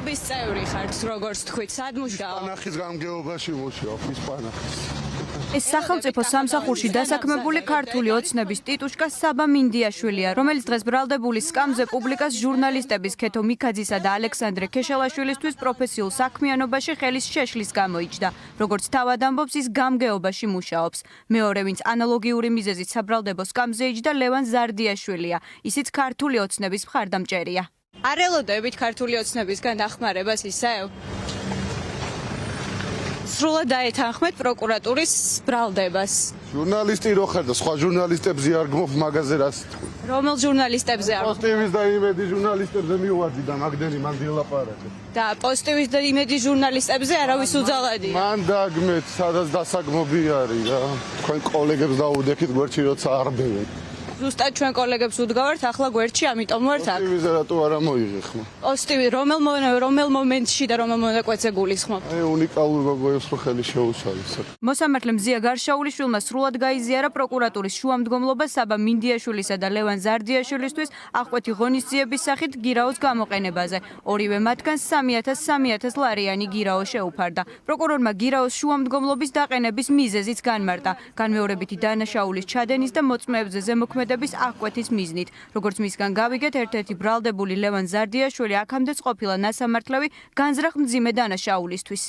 ჯგუფის წევრი ხართ, როგორც თქვით, სად მუშაობ? პანახის გამგეობაში მუშაობ, ისპანახის. ეს სახელმწიფო სამსახურში დასაქმებული ქართული ოცნების ტიტუშკა საბა მინდიაშვილია, რომელიც დღეს ბრალდებული სკამზე პუბლიკას ჟურნალისტების ქეთო მიქაძისა და ალექსანდრე ქეშელაშვილისთვის პროფესიულ საქმიანობაში ხელის შეშლის გამოიჩნდა. როგორც თავად ამბობს, ის გამგეობაში მუშაობს. მეორე, ვინც ანალოგიური მიზეზით საბრალდებო სკამზე იჯდა, ლევან ზარდიაშვილია. ისიც ქართული ოცნების მხარდამჭერია. არ ელოდებით ქართული ოცნებისგან დახმარებას ისევ? სრულად დაეთანხმეთ პროკურატურის ბრალდებას. ჟურნალისტი რო ხარ და სხვა ჟურნალისტებზე არ გმობ მაგაზე რას თქვი. რომელ ჟურნალისტებზე არ? პოსტივის და იმედი ჟურნალისტებზე მივაძი და მაგდენი მან დილაპარაკე. და პოსტივის და იმედი ჟურნალისტებზე არავის უძალადია. მან დაგმეთ, სადაც დასაგმობი არის რა. თქვენ კოლეგებს დაუდექით გვერდში როცა არბევენ. ზუსტად ჩვენ კოლეგებს უდგავართ ახლა გვერდში, ამიტომ ვართ აქ. პოსტივიზე რატო არა მოიღე ხმა? პოსტივი რომელ მომენტში და რომელ მონაკვეთზე გულისხმობ? აი უნიკალურ გოგოებს რო ხელი შეუშალის. მოსამართლე მზია გარშაულიშვილმა სრულად გაიზიარა პროკურატურის შუამდგომლობა საბა მინდიაშვილისა და ლევან ზარდიაშვილისთვის აღკვეთი ღონისძიების სახით გირაოს გამოყენებაზე. ორივე მათგან 3,000 ლარიანი გირაო შეუფარდა. პროკურორმა გირაოს შუამდგომლობის დაყენების მიზეზიც განმარტა. განმეორებითი დანაშაულის ჩადენის და მოწმეებზე ზემოქმედების აღკვეთის მიზნით. როგორც მისგან გავიგეთ, ერთ-ერთი ბრალდებული ლევან ზარდიაშვილი აქამდეც ყოფილა ნასამართლევი განზრახ მძიმე დანაშაულისთვის.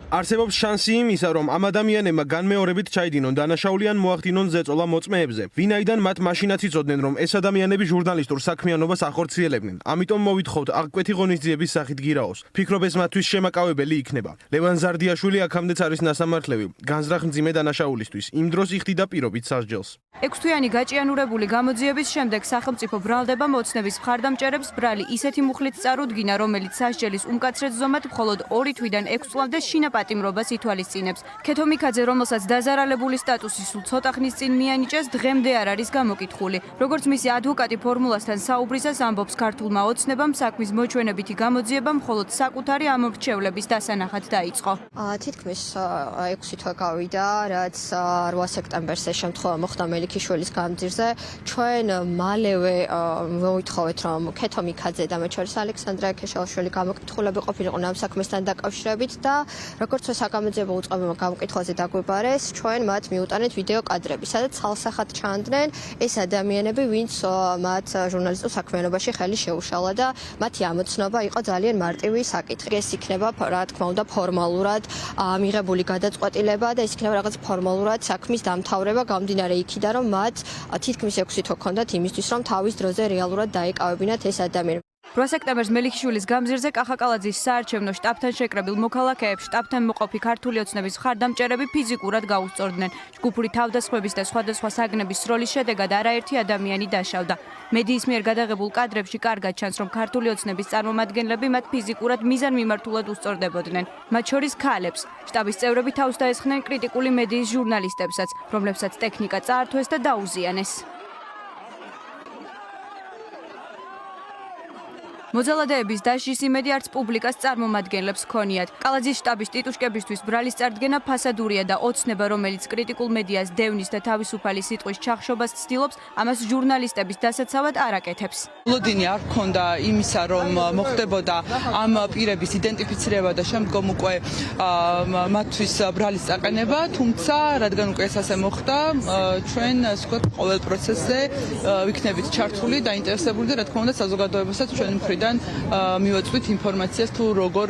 არსებობს შანსი იმისა, რომ ამ ადამიანებმა განმეორებით ჩაიდინონ დანაშაული ან მოახდინონ ზეწოლა მოწმეებზე. ვინაიდან მათ მაშინაც იცოდნენ, რომ ეს ადამიანები ჟურნალისტურ საქმიანობას ახორციელებდნენ. ამიტომ მოვითხოვთ აღკვეთი ღონისძიების სახით გირაოს. ფიქრობ ეს მათთვის შემაკავებელი იქნება. ლევან ზარდიაშვილი აქამდეც არის ნასამართლევი განზრახ მძიმე დანაშაულისთვის. იმ დროს იხდიდა პირობით სასჯელს. 6 თვიანი გაჭიანურებული გამოძიების შემდეგ სახელმწიფო ბრალდებამ ოცნების მხარდამჭერებს ბრალი ისეთი მუხლით წარუდგინა, რომელიც სასჯელის უმკაცრეთ ზომად მხოლოდ 2 თვიდან 6 წლამდე შინაპატიმრობას ითვალისწინებს. ქეთო მიქაძე, რომელსაც დაზარალებული სტატუსი სულ ცოტა ხნის წინ მიანიჭეს, დღემდე არ არის გამოკითხული. როგორც მისი ადვოკატი ფორმულასთან საუბრისას ამბობს, ქართულმა ოცნებამ საქმის მოჩვენებითი გამოძიება მხოლოდ საკუთარი ამორჩევლების დასანახად დაიწყო. თითქმის 6 თვე გავიდა, რაც 8 სექტემბერს ეს შემთხვევა მოხდა მელიქიშვილის გამზირზე. ჩვენ მალევე მოვითხოვეთ, რომ ქეთო მიქაძე და მე შორის ალექსანდრე ქეშელაშვილი გამოკითხულები ყოფილიყო ამ საქმესთან დაკავშირებით და როგორც საგამოძიებო უწყებებმა გამოკითხვაზე დაგვიბარეს, ჩვენ მათ მიუტანეთ ვიდეო კადრები, სადაც ხალხსახად ჩანდნენ ეს ადამიანები, ვინც მათ ჟურნალისტურ საქმიანობაში ხელი შეუშალა და მათი ამოცნობა იყო ძალიან მარტივი საკითხი. ეს იქნება, რა თქმა უნდა, ფორმალურად მიღებული გადაწყვეტილება და ეს იქნება რაღაც ფორმალურად საქმის დამთავრება, გამდინარე იქიდან, რომ მათ თითქმის 6 თვე ჰქონდათ იმისთვის, რომ თავის დროზე რეალურად დაეკავებინათ ეს ადამიანები. 8 სექტემბერს მელიქიშვილის გამზირზე კახაკალაძის საარჩევნო შტაბთან შეკრებილ მოქალაქეებს შტაბთან მოყოფი ქართული ოცნების მხარდამჭერები ფიზიკურად გაუსწორდნენ. ჯგუფური თავდასხმების და სხვადასხვა საგნების სროლის შედეგად არაერთი ადამიანი დაშავდა. მედიის მიერ გადაღებულ კადრებში კარგად ჩანს, რომ ქართული ოცნების წარმომადგენლები მათ ფიზიკურად მიზანმიმართულად უსწორდებოდნენ. მათ შორის ქალებს. შტაბის წევრები თავს დაესხნენ კრიტიკული მედიის ჟურნალისტებსაც, რომლებსაც ტექნიკა წაართვეს და დაუზიანეს. მოძალადეების დაშლის იმედი არც პუბლიკას წარმომადგენლებს ჰქონიათ. კალაძის შტაბის ტიტუშკებისთვის ბრალის წარდგენა ფასადურია და ოცნება, რომელიც კრიტიკულ მედიას დევნის და თავისუფალი სიტყვის ჩახშობას ცდილობს, ამას ჟურნალისტების დასაცავად არ აკეთებს. ლოდინი არ ჰქონდა იმისა, რომ მოხდებოდა ამ პირების იდენტიფიცირება და შემდგომ უკვე მათთვის ბრალის წაყენება, თუმცა რადგან უკვე ეს ასე მოხდა, ჩვენ ასე ვთქვათ, ყოველ პროცესზე ვიქნებით ჩართული, დაინტერესებული და რა თქმა უნდა საზოგადოებასაც ჩვენი მხრიდან მივაწვით ინფორმაციას თუ როგორ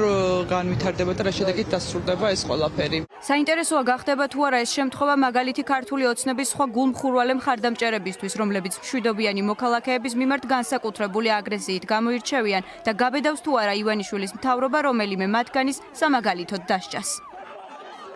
განვითარდება და რა შედეგით დასრულდება ეს ყველაფერი. საინტერესოა გახდება თუ არა ეს შემთხვევა მაგალითი ქართული ოცნების სხვა გულმხურვალე მხარდამჭერებისთვის, რომლებიც მშვიდობიანი მოქალაქეების მიმართ განსაკუთრებული აგრესიით გამოირჩევიან და გაბედავს თუ არა ივანიშვილის მთავრობა რომელიმე მათგანის სამაგალითოდ დასჯას.